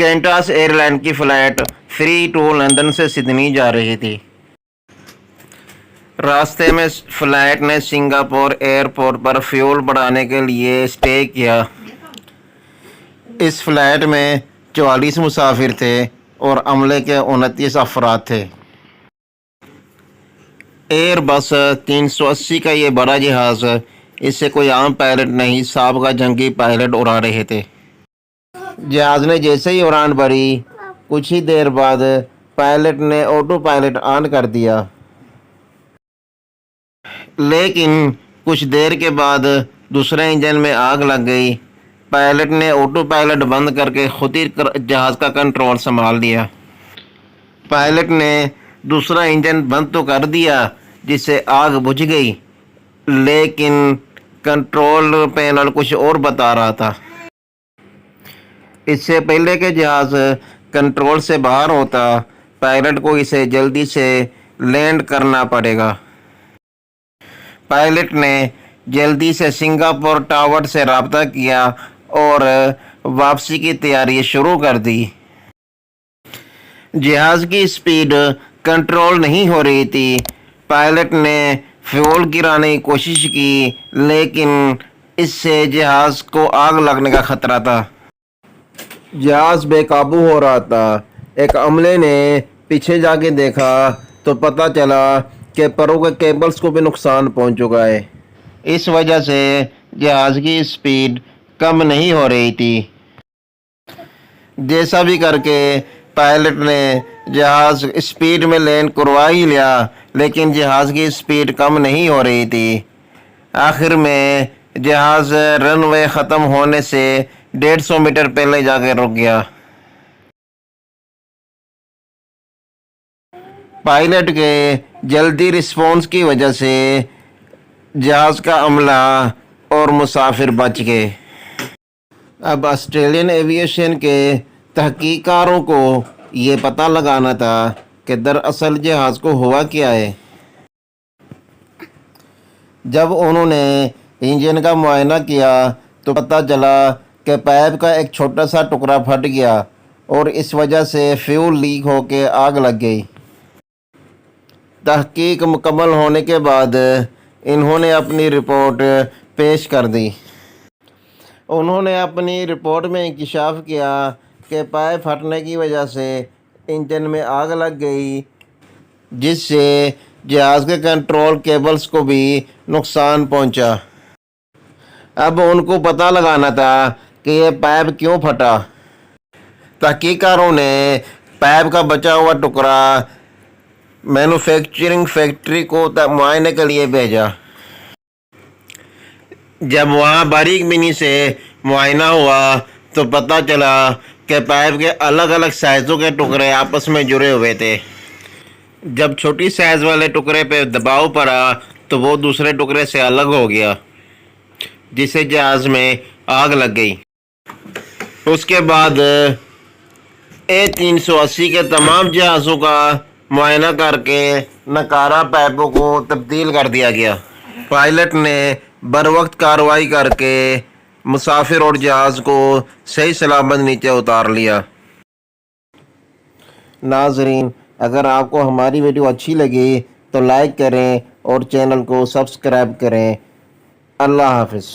Qantas air line کی flight 3 London سے Sydney جا رہی تھی۔ راستے میں فلائٹ نے سنگاپور ایئرپورٹ پر فیول بڑھانے کے لیے اسٹے کیا۔ اس فلائٹ میں 44 مسافر تھے اور عملے کے 29 افراد تھے۔ ایئر بس 380 کا یہ بڑا جہاز، اس سے کوئی عام پائلٹ نہیں، سابقہ جنگی پائلٹ اڑا رہے تھے۔ جہاز نے جیسے ہی اڑان بھری، کچھ ہی دیر بعد پائلٹ نے آٹو پائلٹ آن کر دیا، لیکن کچھ دیر کے بعد دوسرے انجن میں آگ لگ گئی۔ پائلٹ نے آٹو پائلٹ بند کر کے خود ہی جہاز کا کنٹرول سنبھال لیا۔ پائلٹ نے دوسرا انجن بند تو کر دیا جس سے آگ بجھ گئی، لیکن کنٹرول پینل کچھ اور بتا رہا تھا۔ اس سے پہلے کہ جہاز کنٹرول سے باہر ہوتا، پائلٹ کو اسے جلدی سے لینڈ کرنا پڑے گا۔ پائلٹ نے جلدی سے سنگاپور ٹاور سے رابطہ کیا اور واپسی کی تیاری شروع کر دی۔ جہاز کی اسپیڈ کنٹرول نہیں ہو رہی تھی۔ پائلٹ نے فیول گرانے کی کوشش کی، لیکن اس سے جہاز کو آگ لگنے کا خطرہ تھا۔ جہاز بے قابو ہو رہا تھا۔ ایک عملے نے پیچھے جا کے دیکھا تو پتہ چلا کہ پروں کے کیبلز کو بھی نقصان پہنچ چکا ہے۔ اس وجہ سے جہاز کی اسپیڈ کم نہیں ہو رہی تھی۔ جیسا بھی کر کے پائلٹ نے جہاز اسپیڈ میں لینڈ کروا ہی لیا، لیکن جہاز کی اسپیڈ کم نہیں ہو رہی تھی۔ آخر میں جہاز رن وے ختم ہونے سے 150 میٹر پہلے جا کے رک گیا۔ پائلٹ کے جلدی رسپانس کی وجہ سے جہاز کا عملہ اور مسافر بچ گئے۔ اب آسٹریلین ایویشن کے تحقیق کاروں کو یہ پتہ لگانا تھا کہ دراصل جہاز کو ہوا کیا ہے۔ جب انہوں نے انجن کا معائنہ کیا تو پتہ چلا کہ پائپ کا ایک چھوٹا سا ٹکڑا پھٹ گیا اور اس وجہ سے فیول لیک ہو کے آگ لگ گئی۔ تحقیق مکمل ہونے کے بعد انہوں نے اپنی رپورٹ پیش کر دی۔ انہوں نے اپنی رپورٹ میں انکشاف کیا کہ پائپ پھٹنے کی وجہ سے انجن میں آگ لگ گئی، جس سے جہاز کے کنٹرول کیبلز کو بھی نقصان پہنچا۔ اب ان کو پتہ لگانا تھا کہ یہ پائپ کیوں پھٹا۔ تحقیق کاروں نے پائپ کا بچا ہوا ٹکڑا مینوفیکچرنگ فیکٹری کو معائنے کے لیے بھیجا۔ جب وہاں باریک بینی سے معائنہ ہوا تو پتہ چلا کہ پائپ کے الگ الگ سائزوں کے ٹکڑے آپس میں جڑے ہوئے تھے۔ جب چھوٹی سائز والے ٹکڑے پہ دباؤ پڑا تو وہ دوسرے ٹکڑے سے الگ ہو گیا، جس سے جہاز میں آگ لگ گئی۔ اس کے بعد A380 کے تمام جہازوں کا معائنہ کر کے ناکارہ پائپوں کو تبدیل کر دیا گیا۔ پائلٹ نے بروقت کارروائی کر کے مسافر اور جہاز کو صحیح سلامت نیچے اتار لیا۔ ناظرین، اگر آپ کو ہماری ویڈیو اچھی لگی تو لائک کریں اور چینل کو سبسکرائب کریں۔ اللہ حافظ۔